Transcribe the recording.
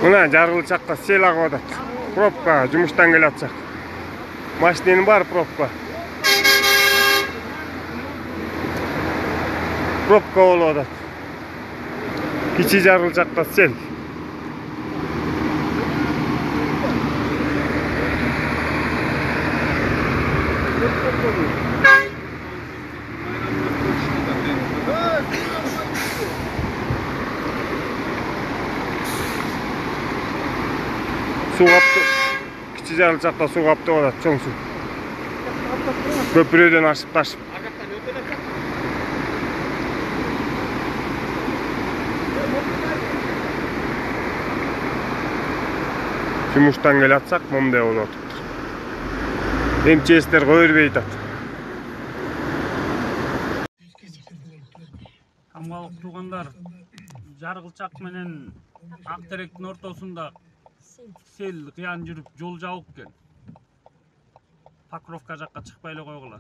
Мына жаргылчакка сел агып атат. Пробка жумуштан келе атсак. Машиненин бар пробка. Пробка болуп атат. Кичи жаргылчакта сел. Su kaptı. Kiçi jargılчакта su kaptı atат, çoң su. Köprüden aşıp taşıp. Жумуштан келе атсак, момундай болуп атат. МЧСтер көрбөй атат. Камгалык туугандар, жаргылчак менен ак теректин ортосунда сел кыян жүрүп жол жабык экен. Покровка жакка чыкпай эле койгула.